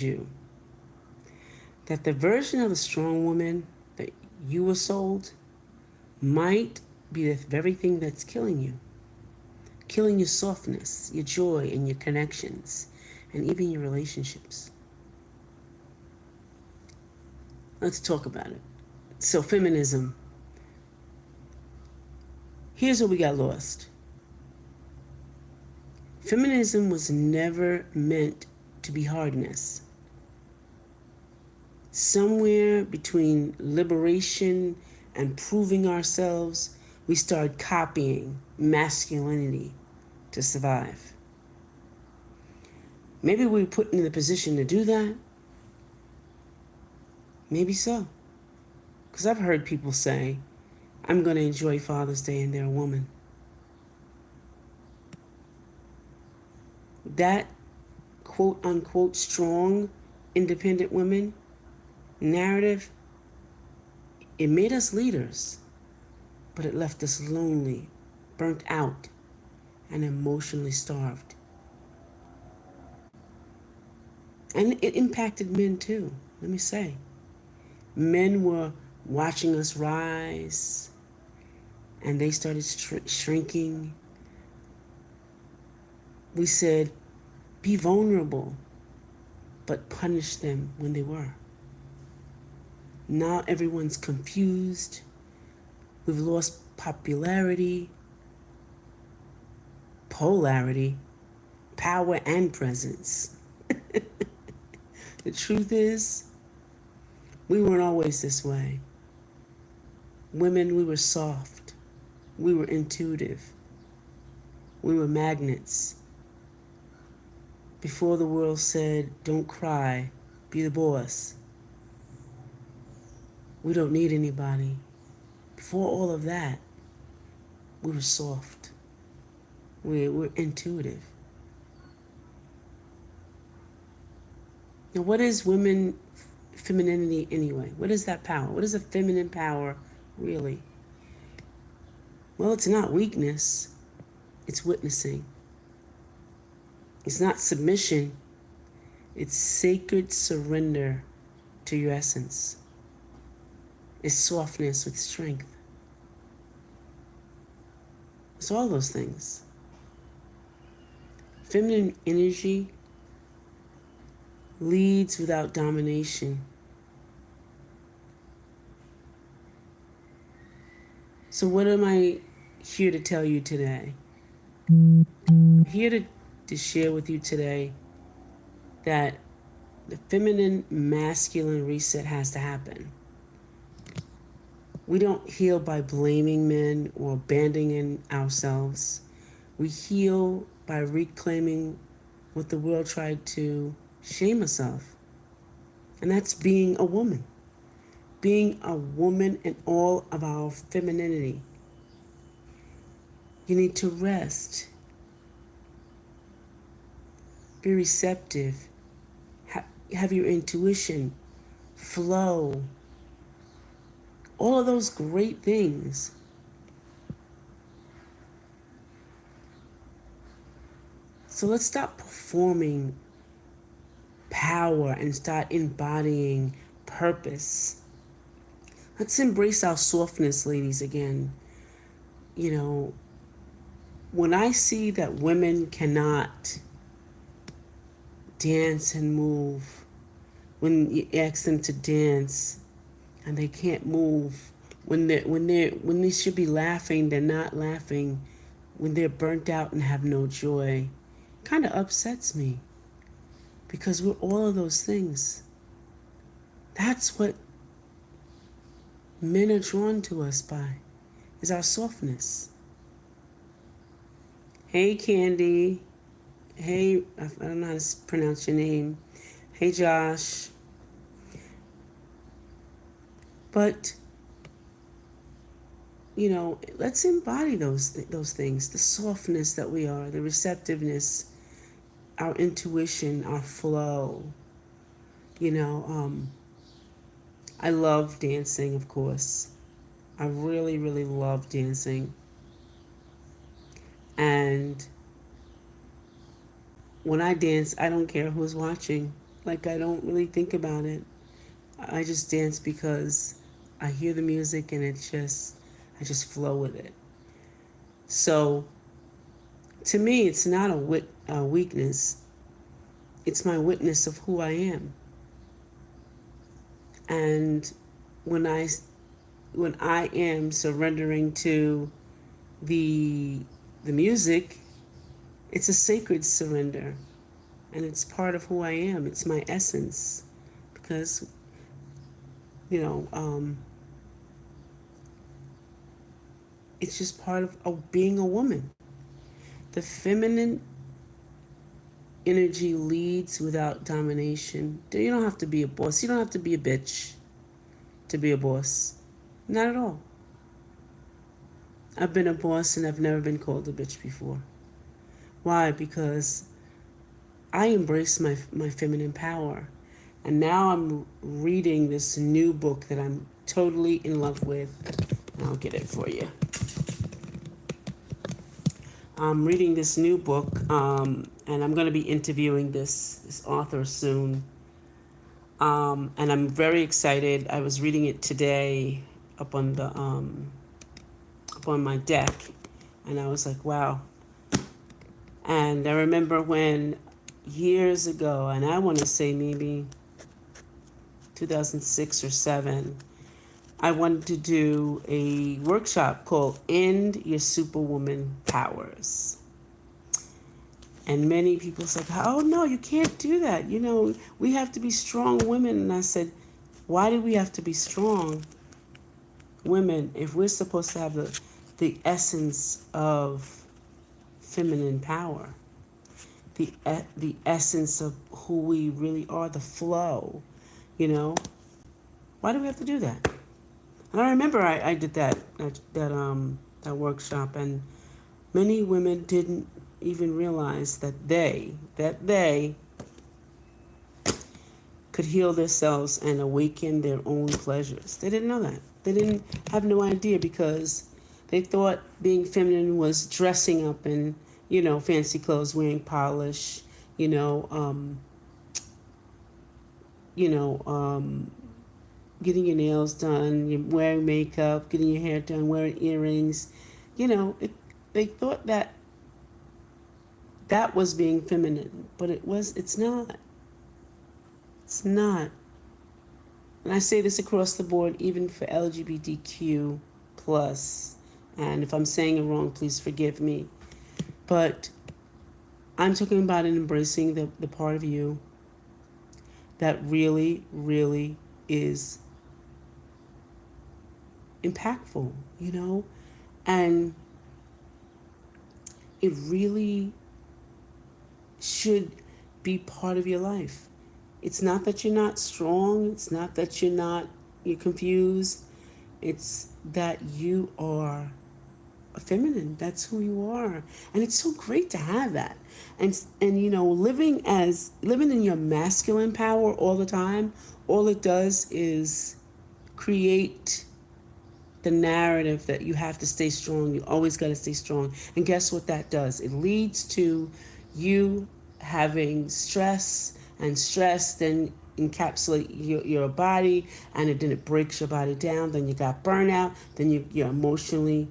you that the version of the strong woman that you were sold might be the very thing that's killing your softness, your joy, and your connections, and even your relationships. Let's talk about it. So, feminism. Here's where we got lost. Feminism was never meant to be hardness. Somewhere between liberation and proving ourselves, we started copying masculinity to survive. Maybe we were put in the position to do that. Maybe so. Because I've heard people say, I'm going to enjoy Father's Day and they're a woman. That quote unquote strong, independent women narrative, it made us leaders, but it left us lonely, burnt out, and emotionally starved. And it impacted men too, let me say. Men were watching us rise, and they started shrinking. We said, be vulnerable, but punish them when they were. Now everyone's confused. We've lost popularity, polarity, power, and presence. The truth is, we weren't always this way. Women, we were soft. We were intuitive. We were magnets. Before the world said, don't cry, be the boss. We don't need anybody. Before all of that, we were soft. We're intuitive. Now, what is women femininity anyway? What is that power? What is a feminine power really? Well, it's not weakness. It's witnessing. It's not submission. It's sacred surrender to your essence. It's softness with strength. It's all those things. Feminine energy leads without domination. So what am I here to tell you today? I'm here to share with you today that the feminine masculine reset has to happen. We don't heal by blaming men or abandoning ourselves. We heal by reclaiming what the world tried to shame us of. And that's being a woman. Being a woman in all of our femininity. You need to rest. Be receptive. Have your intuition flow. All of those great things. So let's stop performing power and start embodying purpose. Let's embrace our softness, ladies, again. You know, when I see that women cannot dance and move, when you ask them to dance and they can't move, when they should be laughing, they're not laughing, when they're burnt out and have no joy, kind of upsets me, because we're all of those things. That's what men are drawn to us by, is our softness. Hey, Candy. Hey, I don't know how to pronounce your name. Hey, Josh. But, you know, let's embody those things. The softness that we are, the receptiveness, our intuition, our flow. You know, I love dancing, of course. I really, really love dancing. And when I dance, I don't care who's watching. Like, I don't really think about it. I just dance because I hear the music and I just flow with it. So to me, it's not a weakness. It's my witness of who I am. And when I when I am surrendering to the the music, it's a sacred surrender, and it's part of who I am. It's my essence, because you know it's just part of being a woman. The feminine energy leads without domination. You don't have to be a boss. You don't have to be a bitch to be a boss. Not at all. I've been a boss and I've never been called a bitch before. Why? Because I embrace my feminine power. And now I'm reading this new book that I'm totally in love with. I'll get it for you. I'm reading this new book, and I'm going to be interviewing this author soon. And I'm very excited. I was reading it today up on the up on my deck, and I was like, wow. And I remember when years ago, and I want to say maybe 2006 or 7, I wanted to do a workshop called End Your Superwoman Powers. And many people said, oh no, you can't do that. You know, we have to be strong women. And I said, why do we have to be strong women if we're supposed to have the essence of feminine power? The essence of who we really are, the flow, you know? Why do we have to do that? And I remember I did that workshop, and many women didn't even realize that they could heal themselves and awaken their own pleasures. They didn't know that. They didn't have no idea, because they thought being feminine was dressing up in, fancy clothes, wearing polish, you know, you know, um, getting your nails done, wearing makeup, getting your hair done, wearing earrings. They thought that that was being feminine, but it's not. It's not. And I say this across the board, even for LGBTQ plus. And if I'm saying it wrong, please forgive me. But I'm talking about embracing the part of you that really, really is impactful, and it really should be part of your life. It's not that you're not strong. It's not that you're confused. It's that you are feminine. That's who you are. And it's so great to have that. And living in your masculine power all the time, all it does is create the narrative that you have to stay strong. You always got to stay strong. And guess what that does? It leads to you having stress, and stress then encapsulate your body, and then it breaks your body down. Then you got burnout. Then you're emotionally,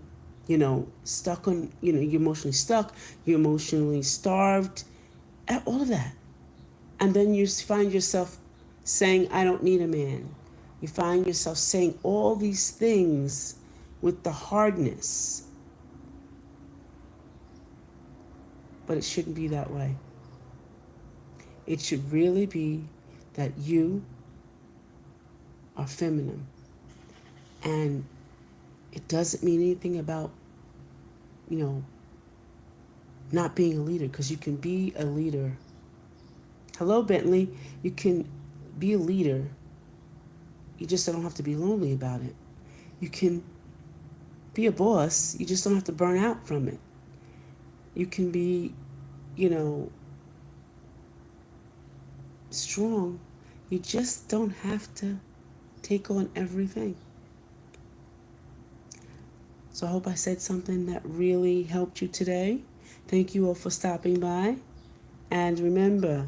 stuck on, you're emotionally stuck. You're emotionally starved. All of that. And then you find yourself saying, I don't need a man. You find yourself saying all these things with the hardness. But it shouldn't be that way. It should really be that you are feminine. And it doesn't mean anything about, not being a leader, because you can be a leader. Hello, Bentley. You can be a leader. You just don't have to be lonely about it. You can be a boss. You just don't have to burn out from it. You can be, strong. You just don't have to take on everything. So I hope I said something that really helped you today. Thank you all for stopping by. And remember,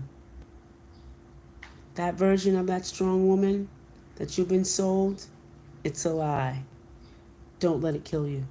That version of that strong woman that you've been sold, it's a lie. Don't let it kill you.